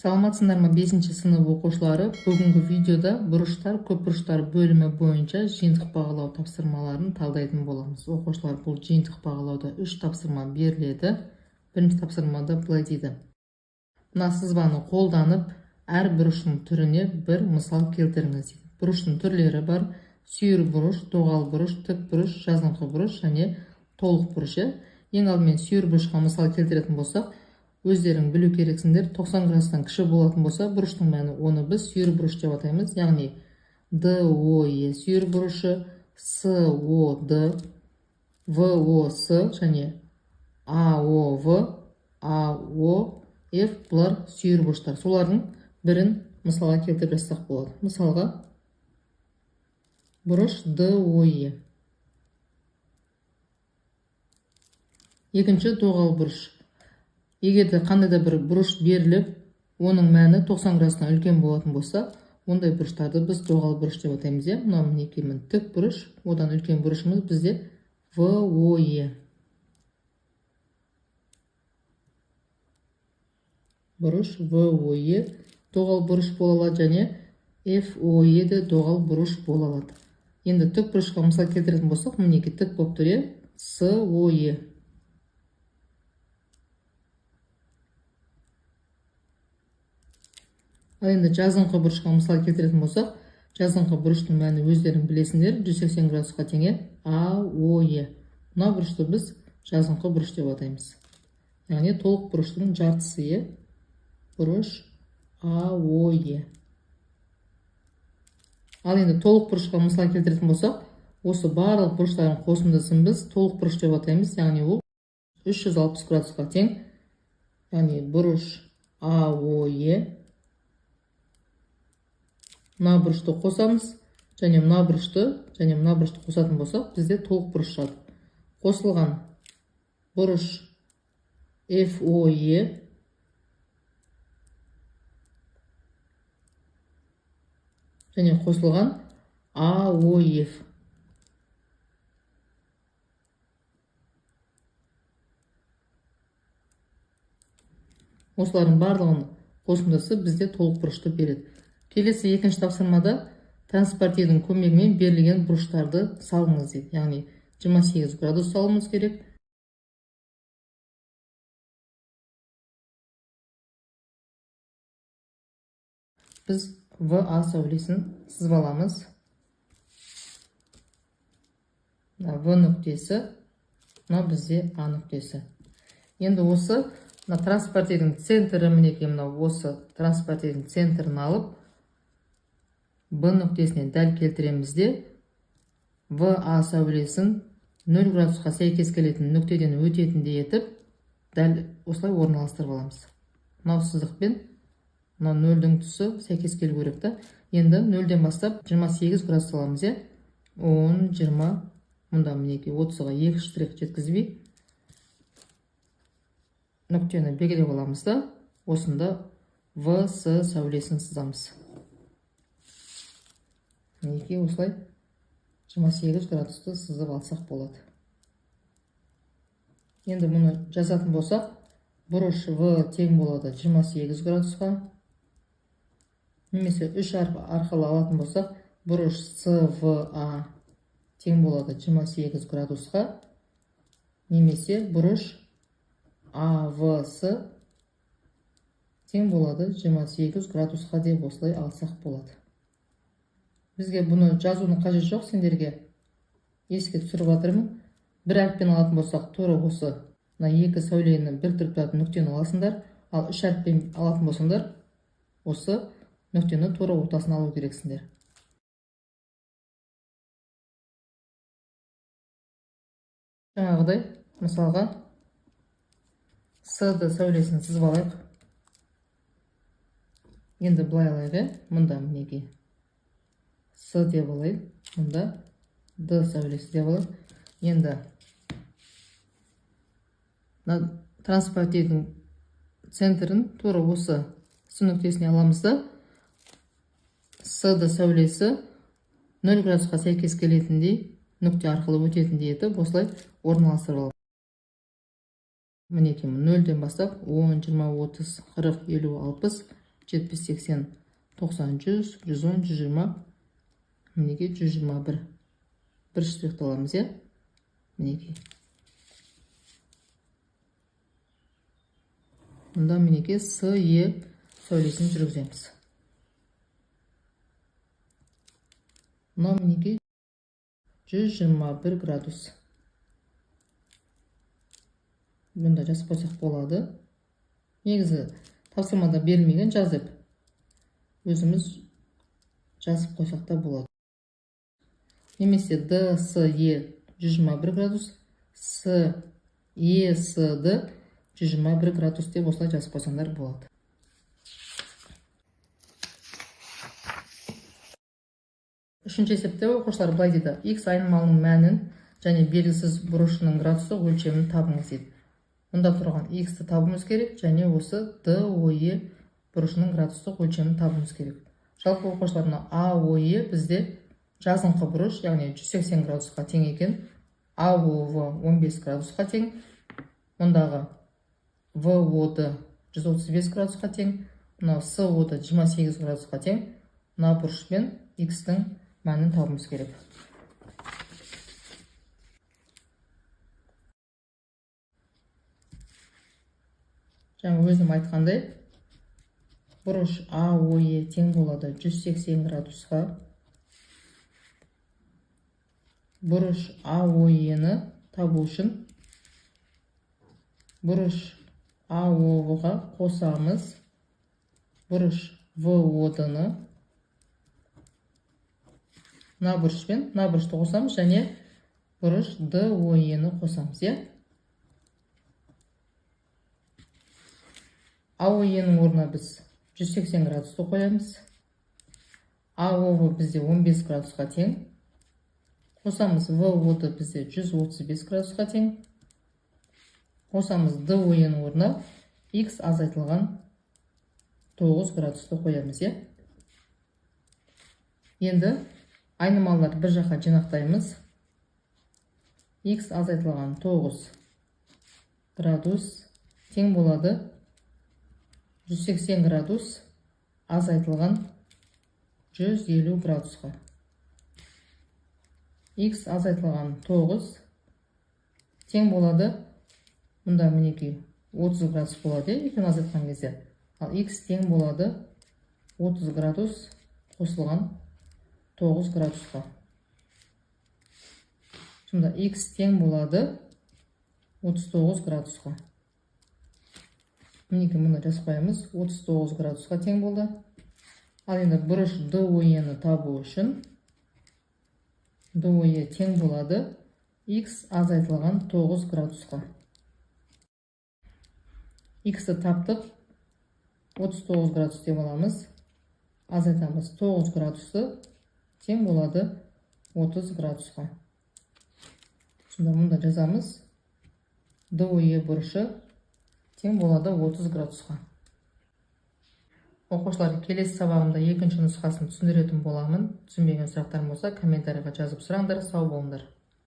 Саламатсыңдар ма 5-ші сынып оқушылары? Бүгінгі видеода бұрыштар, көпбұрыштар бөлімі бойынша жиынтық бағалау тапсырмаларын талдайтын боламыз. Оқушылар, бұл жиынтық бағалауда 3 тапсырма беріледі. Бірінші тапсырмада былай дейді: мына сызбаны қолданып, әр бұрыштың түріне бір мысал келтіріңіз. Бұрыштың түрлері бар: сүйір бұрыш, доғал бұрыш, тік бұрыш, жазыңқы бұрыш және толық бұрыш. Ең алдымен сүйір бұрышқа мысал келтіретін болсақ, өздерің білу керексіңдер. 90 градустан кіші болатын болса, бұрыштың мәні, оны біз сүйір бұрыш деп атаймыз. Яғни DOE сүйір бұрышы, SOD, VOS және AOV, AOF бұлар сүйір бұрыштар. Солардың бірін мысалға келтіріп жазсақ болады. Мысалға бұрыш DOE. Екінші доғал бұрыш. Егерде қандай да бір бұрыш беріліп, оның мәні 90 градустан үлкен болатын болса, ондай бұрыштарды біз доғал бұрыш деп атаймыз. Мына мінекей тік бұрыш, одан үлкен бұрышымыз бізде VOE. Бұрыш VOE доғал бұрыш бола алады және FOE де доғал бұрыш бола алады. Енді тік бұрышқа мысал келтіретін болсақ, мінекей тік болып тұр, SOE. Ал енді жазыңқы бұрышқа мысал келтіретін болсақ, жазыңқы бұрыштың мәні өздерің білесіңдер, 180 градусқа тең AOE. Мына бұрышты біз жазыңқы бұрыш деп атаймыз. Яғни толық бұрыштың жартысы бұрыш AOE. Ал енді толық бұрышқа мысал келтіретін болсақ, осы барлық бұрыштардың қосындысын біз толық бұрыш деп атаймыз. Яғни ол 360 градусқа тең. Яғни бұрыш AOE. Мына бұрышты қосамыз, және мына бұрышты қосатын болсақ, бізде толық бұрыш шығады. Қосылған бұрыш FOE және қосылған AOF. Осылардың барлығының қосындысы бізде толық бұрышты береді. Келесі екінші тапсырмада транспортирдің көмегімен берілген бұрыштарды салыңыз дейді. Яғни 28 градус салуымыз керек. Біз VA сәулесін сызбаламыз. В нүктесі, мына бізде А нүктесі. Енді осы транспортирдің центрі, мінекей осы транспортирдің центрін алып, Б нүктесіне дәл келтіреміз де, VA сәулесін 0 градусқа сәйкес келетін нүктеден өтетіндей етіп, дәл осылай орналастырып аламыз. Мынау сызықпен мына 0-дің тұсы сәйкес келу керек та. Енді 0-ден бастап 28 градус аламыз. 10, 20, мұнда мінекей 30-ға 2 штрих жеткізбей, нүктені белгілеп аламыз да, осында VS сәулесін сызамыз. Мінекей осылай 28 градусты сызып алсақ болады. Енді мұны жазатын болсақ, бұрыш В тең болады 28 градусқа. Немесе 3 арқылы алатын болсақ, бұрыш CVA тең болады 28 градусқа. Немесе бұрыш AVS тең болады 28 градусқа деп осылай алсақ болады. Бізге бұны жазуының қажет жоқ, сендерге еске түсіріп жатырмын. Бір әріппен алатын болсақ, тура осы екі сәулені біріктіріп тұратын нүктені аласыңдар. Ал 3 әріппен алатын болсаңдар, осы нүктені тура ортасына алу керексіңдер. Жаңағыдай, мысалға CD сәулесін сызып алайық. Енді былай алайық, мұнда мінекей С деп алайық, мұнда Д сәулесі деп алайық. Енді транспортирдің центрін тура осы С нүктесіне аламыз да, С сәулесі 0 градусқа сәйкес келетіндей нүкте арқылы өтетіндей етіп осылай орналастырып аламыз. Мінекей 0-ден бастап 10, 20, 30, 40, 50, 60 70, 80, 90, 100, 110, 120, мінекей 121. Бір штрихты аламыз, е? Мінекей. Мұнда мінекей С, Е сәулесін жүргіземіз. Мұна мінекей 121 градус. Бұнда жазып қойсақ болады. Негізі тапсырмада берілмеген, жазып өзіміз жазып қойсақ та болады. Немесе Д, С, Е 121 градус, С, Е, С, Д 121 градус деп осылай жазып қойсаңдар болады. Үшінші есепте оқушылар былай дейді: X айнымалының мәнін және белгісіз бұрышының градустық өлшемін табыңыз дейді. Мұнда тұрған X-ті табуымыз керек, және осы DOE бұрышының градустық өлшемін табуымыз керек. Жалпы оқушыларына AOE бізде жазыңқы бұрыш, яғни 180 градусқа тең екен. AOV 15 градусқа тең. Мұндағы VOD 135 градусқа тең. Мынау SOD 28 градусқа тең. Мына бұрышпен X-тің мәнін табуымыз керек. Жаңа өзім айтқандай, бұрыш AOE тең болады 180 градусқа. Бұрыш AOE-ні табу үшін бұрыш AOV-ға қосамыз бұрыш VOD-ны. Мына бұрышпен мына бұрышты қосамыз, және бұрыш DOE-ні қосамыз, е? AOE-нің орнына біз 180 градусты қоямыз. AOV бізде 15 градусқа тең. Қосамыз VOD бізде 135 градусқа тең. Қосамыз DOE-нің орнына X азайтылған 9 градусты қоямыз, е? Енді айнымалар бір жаққа жинақтаймыз. X азайтылған 9 градус тең болады 180 градус азайтылған 150 градусқа. X азайтылған 9 тең болады, мұнда мінекей 30 градус болады, екеуін азайтқан кезде. Ал X тең болады 30 градус қосылған 9 градусқа. Сонда X тең болады 39 градусқа. Мінекей мұны жазып қоямыз, 39 градусқа тең болды. Ал енді бұрыш DOE-ні табу үшін DOE тең болады X азайтылған 9 градусқа. X-ті таптық, 39 градус деп аламыз. Азайтамыз 9 градусты тең болады 30 градусқа. Сонда мұнда жазамыз, DOE бұрышы тең болады 30 градусқа. Оқушылар, келесі сабағымда екінші нұсқасын түсіндіретін боламын. Түсінбеген сұрақтарым болса, комментарийға жазып сұраңдар. Сау болыңдар.